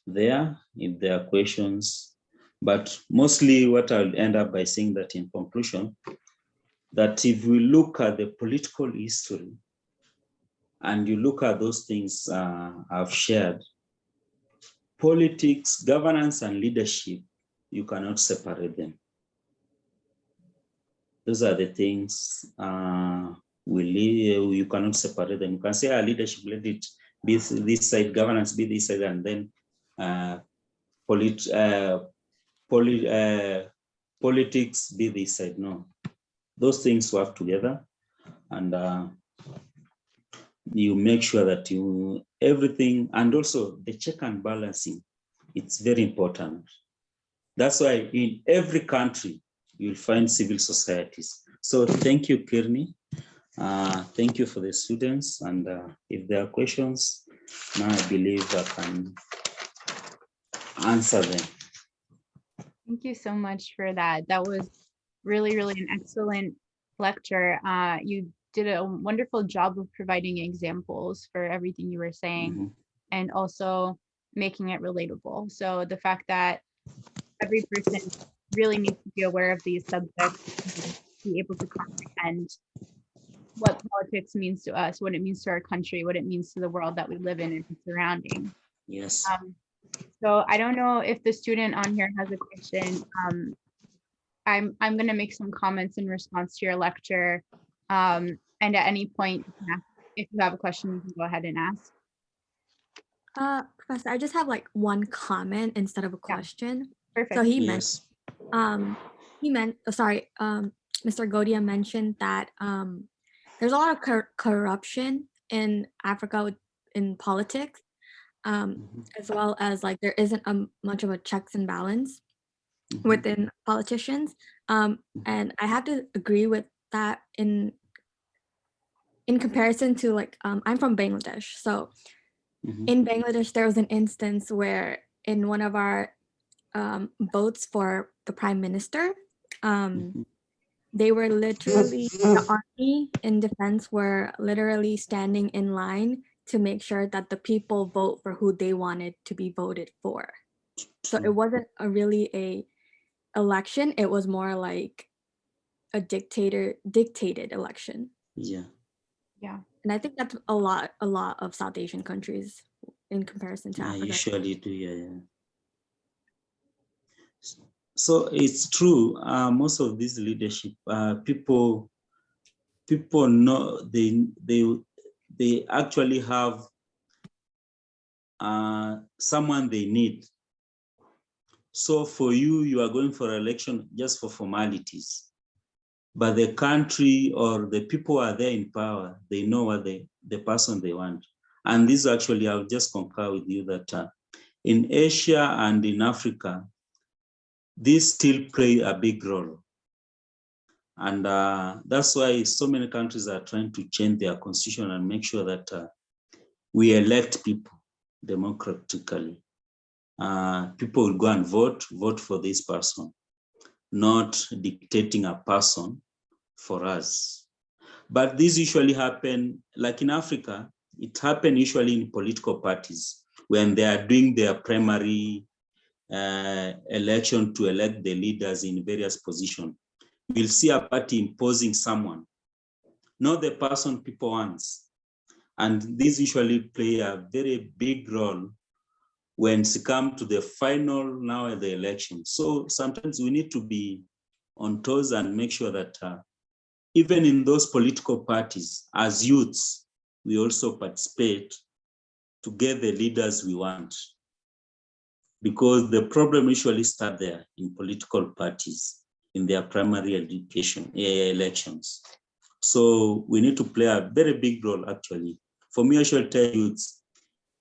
there if there are questions, but mostly what I'll end up by saying that in conclusion, that if we look at the political history and you look at those things I've shared, politics, governance, and leadership, you cannot separate them. Those are the things you cannot separate them. You can say leadership, let it be this side, governance be this side, and then politics be this side. No, those things work together, and you make sure that everything, and also the check and balancing, it's very important. That's why in every country you'll find civil societies. So thank you, Kirni. Thank you for the students, and if there are questions, now I believe I can answer them. Thank you so much for that. That was really, really an excellent lecture. You did a wonderful job of providing examples for everything you were saying, and also making it relatable. So the fact that every person really needs to be aware of these subjects, be able to comprehend what politics means to us, what it means to our country, what it means to the world that we live in and surrounding. Yes. So I don't know if the student on here has a question. I'm going to make some comments in response to your lecture. And at any point, if you have a question, you can go ahead and ask. Professor, I just have like one comment instead of a question. Perfect. So Mr. Godia mentioned that there's a lot of corruption in Africa in politics, as well as like there isn't much of a checks and balance within politicians. And I have to agree with that in comparison to like, I'm from Bangladesh. So in Bangladesh, there was an instance where in one of our votes for the prime minister, they were literally, the army in defense were literally standing in line to make sure that the people vote for who they wanted to be voted for. So it wasn't really a election, it was more like a dictated election. Yeah. And I think that's a lot of South Asian countries in comparison to Africa. Usually do, yeah. So it's true. Most of these leadership people know they actually have someone they need. So for you are going for election just for formalities, but the country or the people are there in power. They know what the person they want. And this actually, I'll just concur with you that in Asia and in Africa, these still play a big role. And that's why so many countries are trying to change their constitution and make sure that we elect people democratically. People will go and vote for this person, not dictating a person for us. But this usually happen, like in Africa, it happens usually in political parties when they are doing their primary election to elect the leaders in various positions. We'll see a party imposing someone, not the person people want. And these usually play a very big role when it comes to the final now at the election. So sometimes we need to be on toes and make sure that even in those political parties, as youths, we also participate to get the leaders we want. Because the problem usually starts there in political parties in their primary elections. So we need to play a very big role actually for me, I should tell youths,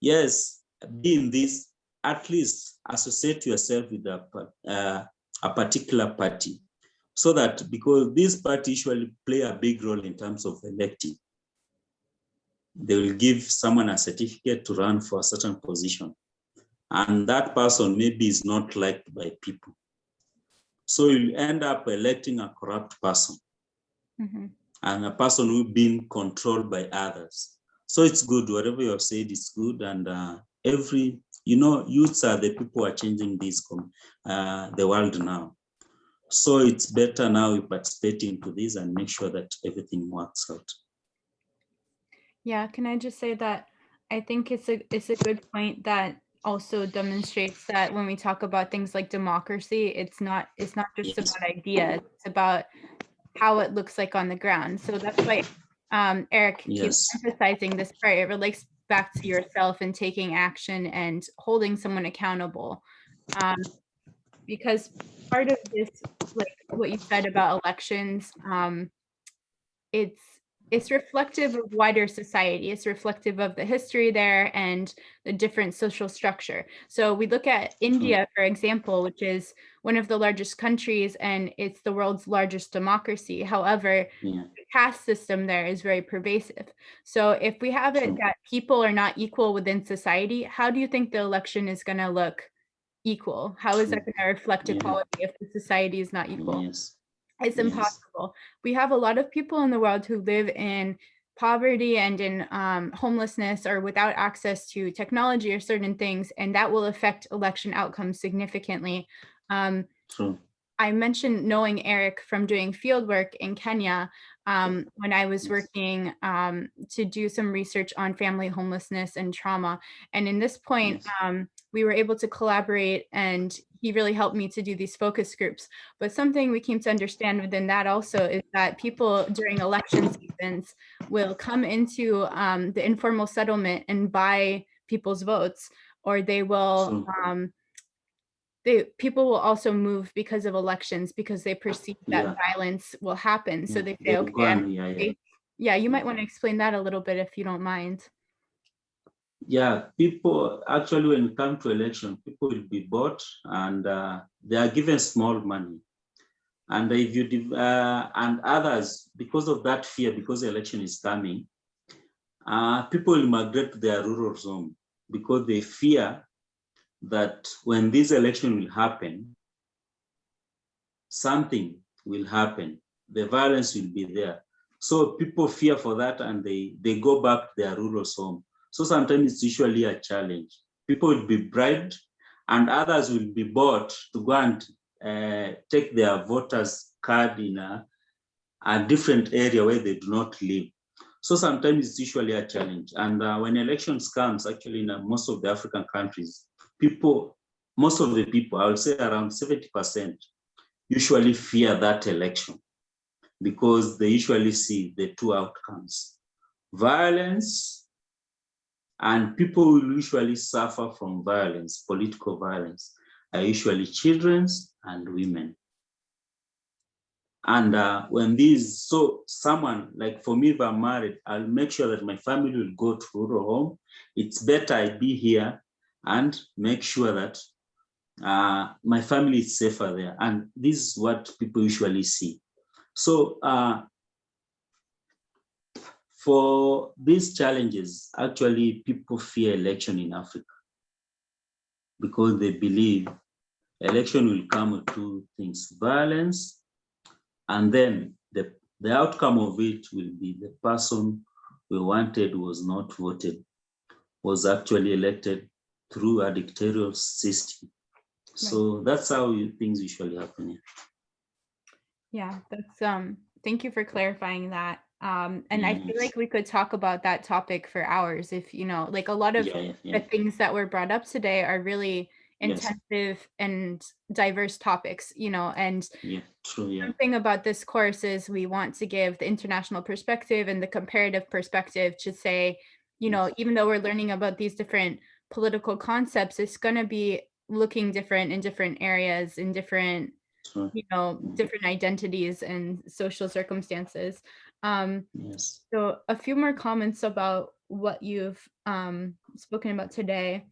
yes, be in this, at least associate yourself with a particular party, so that, because this party usually play a big role in terms of electing. They will give someone a certificate to run for a certain position, and that person maybe is not liked by people. So you'll end up electing a corrupt person, and a person who's been controlled by others. So it's good, whatever you have said is good, and youths are the people who are changing the world now. So it's better now we participate into this and make sure that everything works out. Yeah, can I just say that I think it's a good point that also demonstrates that when we talk about things like democracy, it's not just Yes. about ideas, it's about how it looks like on the ground. So that's why Eric keeps emphasizing this part. It relates back to yourself and taking action and holding someone accountable. Because part of this, like what you said about elections, it's reflective of wider society. It's reflective of the history there and the different social structure. So we look at India, for example, which is one of the largest countries and it's the world's largest democracy. However, the caste system there is very pervasive. So if we have it that people are not equal within society, how do you think the election is going to look equal? How is that going to reflect equality if the society is not equal? It's impossible. We have a lot of people in the world who live in poverty and in homelessness or without access to technology or certain things, and that will affect election outcomes significantly. I mentioned knowing Eric from doing field work in Kenya when I was working to do some research on family homelessness and trauma. And in this point, we were able to collaborate and he really helped me to do these focus groups. But something we came to understand within that also is that people during election seasons will come into the informal settlement and buy people's votes, or they will people will also move because of elections because they perceive that violence will happen. So they say, okay, you might want to explain that a little bit if you don't mind. Yeah, people actually, when it comes to election, people will be bought and they are given small money. And if you and others, because of that fear, because the election is coming, people will migrate to their rural zone because they fear that when this election will happen, something will happen. The violence will be there. So people fear for that and they go back to their rural home. So sometimes it's usually a challenge. People will be bribed and others will be bought to go and take their voters card in a different area where they do not live. So sometimes it's usually a challenge. And when elections comes, actually in most of the African countries, most of the people, I would say around 70%, usually fear that election because they usually see the two outcomes: violence, and people who usually suffer from violence, political violence, are usually children and women. And so someone, like for me, if I'm married, I'll make sure that my family will go to rural home. It's better I be here and make sure that my family is safer there. And this is what people usually see. So for these challenges, actually people fear election in Africa because they believe election will come with two things: violence, and then the outcome of it will be the person we wanted was not voted, was actually elected through a dictatorial system. So that's how things usually happen here. Yeah, that's thank you for clarifying that. And I feel like we could talk about that topic for hours if, like a lot of the things that were brought up today are really intensive and diverse topics, and something about this course is we want to give the international perspective and the comparative perspective to say, even though we're learning about these different political concepts, it's going to be looking different in different areas, in different different identities and social circumstances. So a few more comments about what you've spoken about today,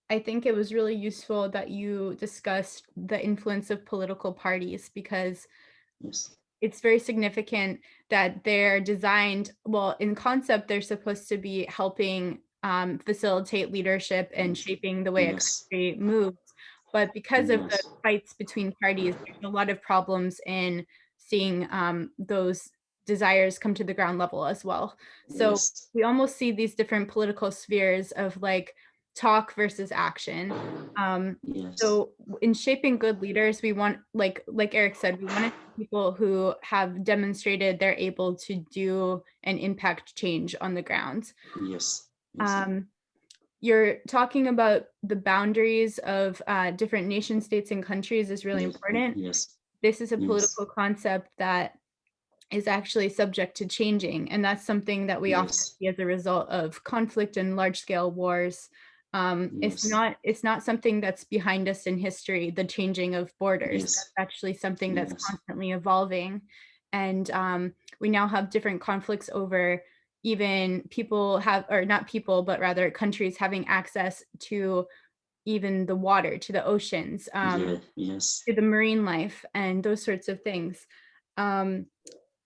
I think it was really useful that you discussed the influence of political parties, because Yes. it's very significant that they're designed, well, in concept, they're supposed to be helping facilitate leadership and shaping the way a Yes. country moves. But because of the Yes. fights between parties, there's a lot of problems in seeing those desires come to the ground level as well. So Yes. we almost see these different political spheres of like talk versus action. Yes. So in shaping good leaders, we want, like Eric said, we want people who have demonstrated they're able to do and impact change on the ground. Yes. Yes. You're talking about the boundaries of different nation states and countries is really important. Yes. This is a Yes. political concept that is actually subject to changing, and that's something that we often Yes. see as a result of conflict and large-scale wars. It's not something that's behind us in history, the changing of borders. Yes. That's actually something that's Yes. constantly evolving. And we now have different conflicts over even people have, or not people, but rather countries having access to even the water, to the oceans, Yes. to the marine life, and those sorts of things. Um,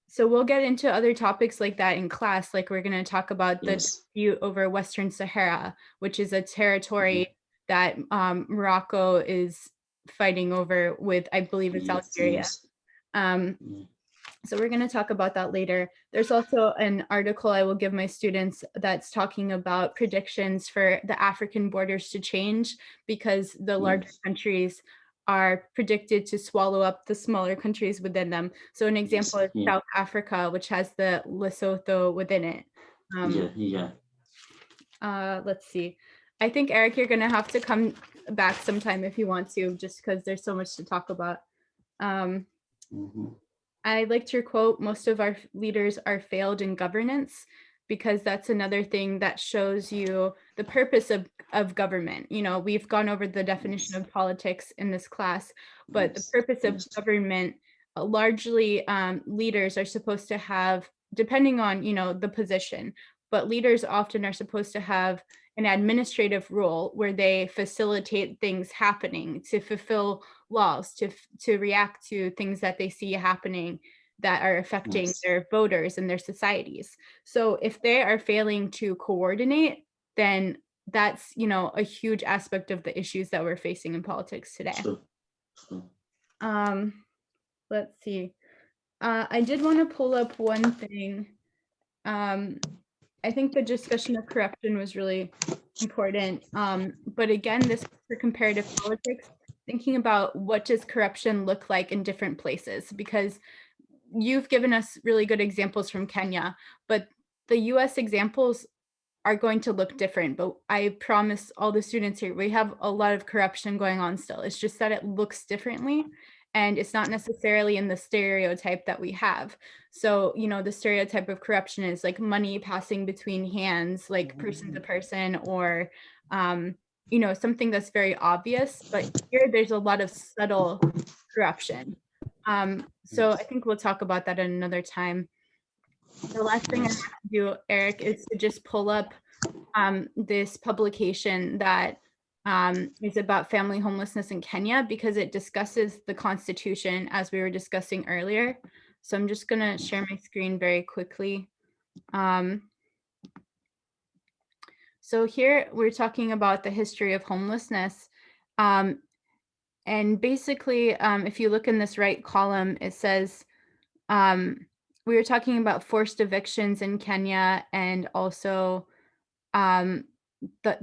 so we'll get into other topics like that in class. Like we're going to talk about the Yes. dispute over Western Sahara, which is a territory that Morocco is fighting over with, I believe it's Yes. Algeria. Yes. So we're going to talk about that later. There's also an article I will give my students that's talking about predictions for the African borders to change, because the larger countries are predicted to swallow up the smaller countries within them. So an example is South Africa, which has the Lesotho within it. Let's see. I think, Eric, you're going to have to come back sometime if you want to, just because there's so much to talk about. I liked your quote, most of our leaders are failed in governance, because that's another thing that shows you the purpose of government. You know, we've gone over the definition of politics in this class, but the purpose of government, largely leaders are supposed to have, depending on, you know, the position, but leaders often are supposed to have an administrative role where they facilitate things happening, to fulfill laws, to react to things that they see happening that are affecting their voters and their societies. So if they are failing to coordinate, then that's, you know, a huge aspect of the issues that we're facing in politics today. Let's see. I did want to pull up one thing. I think the discussion of corruption was really important. But again, this is for comparative politics, thinking about what does corruption look like in different places, because you've given us really good examples from Kenya, but the US examples are going to look different. But I promise all the students here, we have a lot of corruption going on still. It's just that it looks differently, and it's not necessarily in the stereotype that we have. So, you know, the stereotype of corruption is like money passing between hands, like person to person, or, you know, something that's very obvious. But here there's a lot of subtle corruption. So I think we'll talk about that at another time. The last thing I have to do, Eric, is to just pull up this publication that is about family homelessness in Kenya, because it discusses the Constitution as we were discussing earlier. So I'm just going to share my screen very quickly. So here we're talking about the history of homelessness. And basically, if you look in this right column, it says, we were talking about forced evictions in Kenya, and also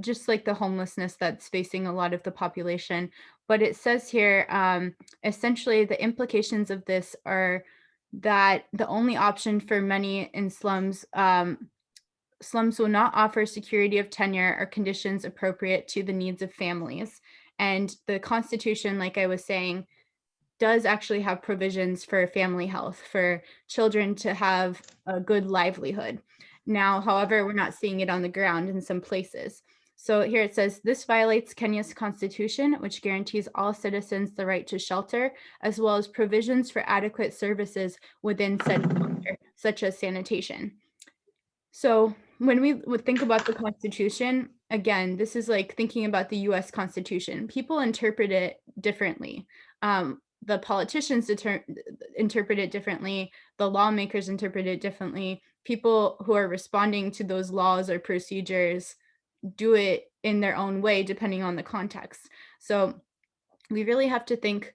just like the homelessness that's facing a lot of the population. But it says here, essentially the implications of this are that the only option for many in slums, slums will not offer security of tenure or conditions appropriate to the needs of families. And the Constitution, like I was saying, does actually have provisions for family health, for children to have a good livelihood. Now, however, we're not seeing it on the ground in some places. So here it says, this violates Kenya's constitution, which guarantees all citizens the right to shelter, as well as provisions for adequate services within said shelter, such as sanitation. So when we would think about the Constitution, again, this is like thinking about the US Constitution. People interpret it differently. The politicians interpret it differently. The lawmakers interpret it differently. People who are responding to those laws or procedures do it in their own way, depending on the context. So we really have to think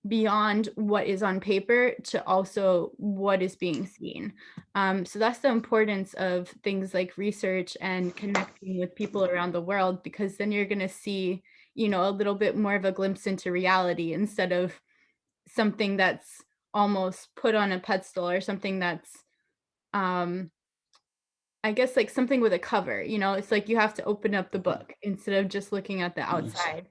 beyond what is on paper to also what is being seen. So that's the importance of things like research and connecting with people around the world, because then you're going to see, you know, a little bit more of a glimpse into reality instead of something that's almost put on a pedestal, or something that's, I guess, like something with a cover, you know, it's like you have to open up the book instead of just looking at the outside.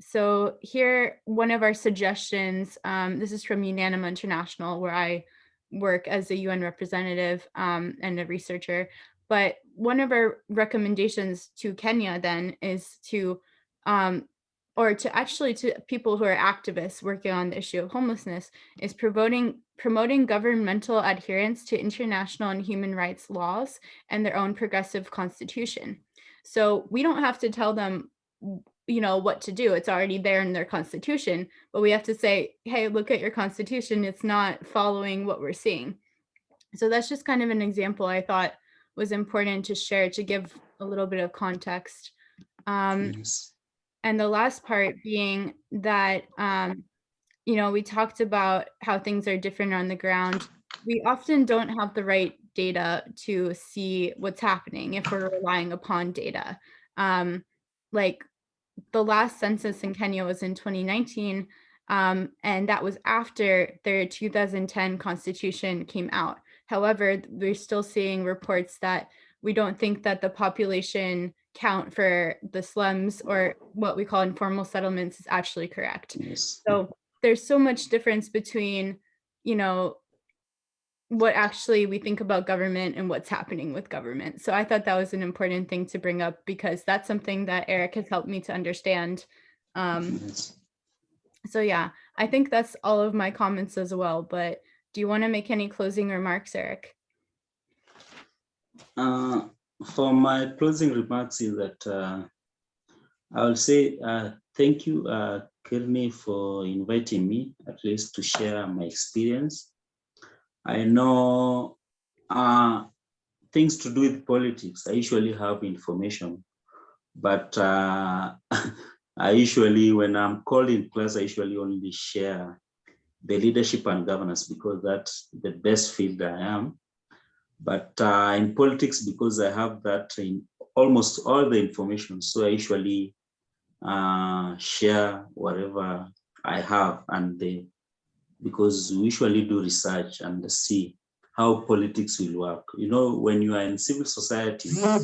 So here, one of our suggestions, this is from Unanima International, where I work as a UN representative and a researcher. But one of our recommendations to Kenya then is to, or to actually to people who are activists working on the issue of homelessness, is promoting governmental adherence to international and human rights laws and their own progressive constitution. So we don't have to tell them, you know, what to do. It's already there in their constitution, but we have to say, hey, look at your constitution. It's not following what we're seeing. So that's just kind of an example I thought was important to share to give a little bit of context. Yes. And the last part being that, you know, we talked about how things are different on the ground. We often don't have the right data to see what's happening if we're relying upon data. Like the last census in Kenya was in 2019, and that was after their 2010 constitution came out. However, we're still seeing reports that we don't think that the population count for the slums, or what we call informal settlements, is actually correct. Yes. So there's so much difference between, you know, what actually we think about government and what's happening with government. So I thought that was an important thing to bring up, because that's something that Eric has helped me to understand. Yes. So yeah, I think that's all of my comments as well. But do you want to make any closing remarks, Eric? For my closing remarks is that I will say thank you, Kirni, for inviting me at least to share my experience. I know things to do with politics. I usually have information, but I usually, when I'm called in class, I usually only share the leadership and governance, because that's the best field I am. But in politics, because I have that in almost all the information, so I usually share whatever I have, and because we usually do research and see how politics will work. You know, when you are in civil society, there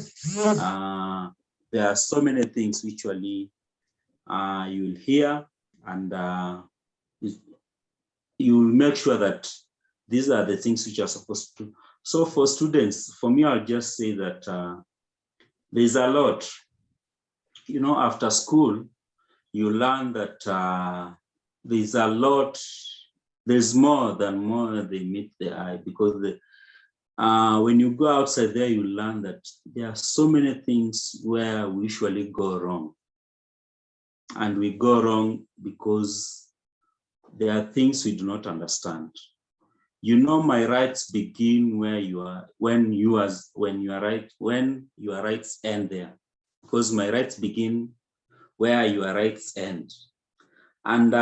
are so many things usually you will hear, and you will make sure that these are the things which are supposed to. So for students, for me, I'll just say that there's a lot. You know, after school, you learn that there's a lot, there's more than they meet the eye, because when you go outside there, you learn that there are so many things where we usually go wrong. And we go wrong because there are things we do not understand. You know, my rights begin where you are, when your rights end there, because my rights begin where your rights end. And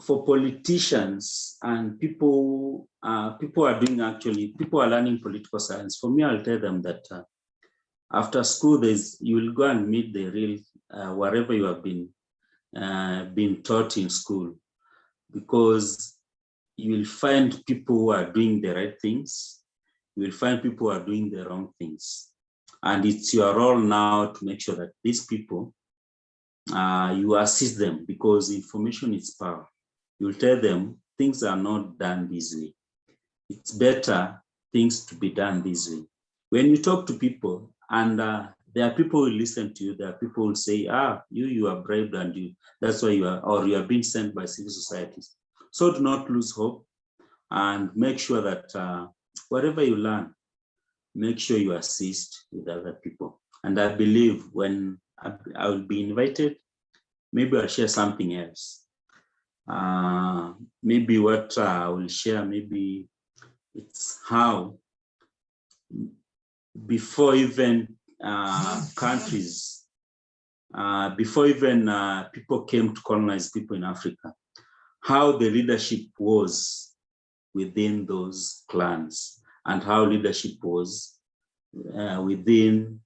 for politicians and people are learning political science. For me, I'll tell them that after school, you will go and meet the real whatever you have been taught in school, because you will find people who are doing the right things. You will find people who are doing the wrong things. And it's your role now to make sure that these people, you assist them, because information is power. You'll tell them things are not done this way. It's better things to be done this way. When you talk to people, and there are people who listen to you, there are people who say, you are bribed, and that's why you are being sent by civil societies. So do not lose hope, and make sure that whatever you learn, make sure you assist with other people. And I believe when I will be invited, maybe I'll share something else. Maybe what I will share, maybe it's how before even countries, before even people came to colonize people in Africa, how the leadership was within those clans and how leadership was within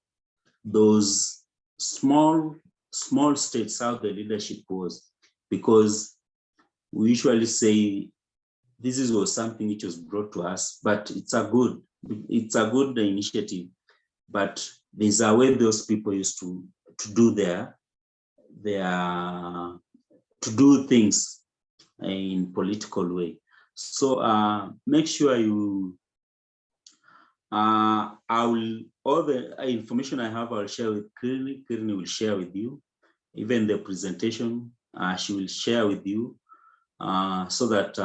those small states, how the leadership was, because we usually say this was something which was brought to us, but it's a good initiative. But there's a way those people used to do to do things in political way. So make sure you all the information I have, I'll share with Kirini. Kirini will share with you. Even the presentation, she will share with you, so that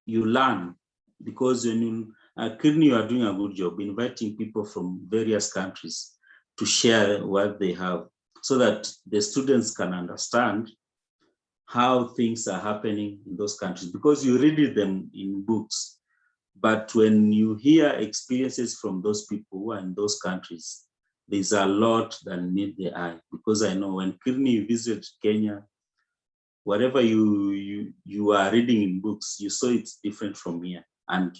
you learn. Because when you, Kirini, you are doing a good job inviting people from various countries to share what they have, so that the students can understand how things are happening in those countries. Because you read them in books, but when you hear experiences from those people who are in those countries, there's a lot that meet the eye. Because I know when Kirini visited Kenya, whatever you are reading in books, you saw it's different from here. And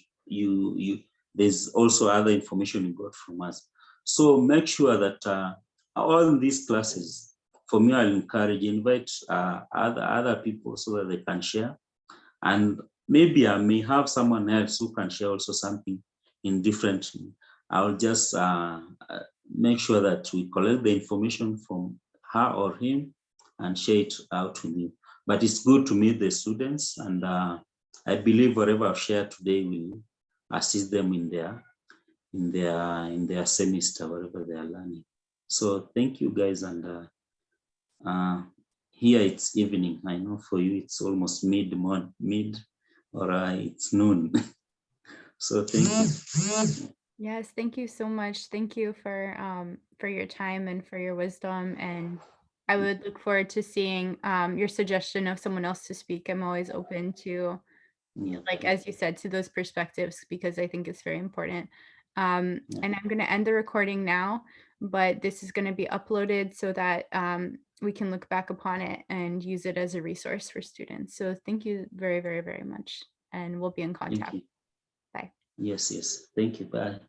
there's also other information you got from us. So make sure that all these classes, for me, I'll invite other people so that they can share. And maybe I may have someone else who can share also something in different. I'll just make sure that we collect the information from her or him and share it out with you. But it's good to meet the students, and I believe whatever I've shared today will assist them in their semester, whatever they are learning. So thank you, guys, and here it's evening. I know for you it's almost mid or it's noon. So thank you. Yes, thank you so much. Thank you for your time and for your wisdom. And I would look forward to seeing your suggestion of someone else to speak. I'm always open to, like, as you said, to those perspectives, because I think it's very important. And I'm going to end the recording now, but this is going to be uploaded so that we can look back upon it and use it as a resource for students. So thank you very, very, very much. And we'll be in contact. Bye. Yes. Thank you. Bye.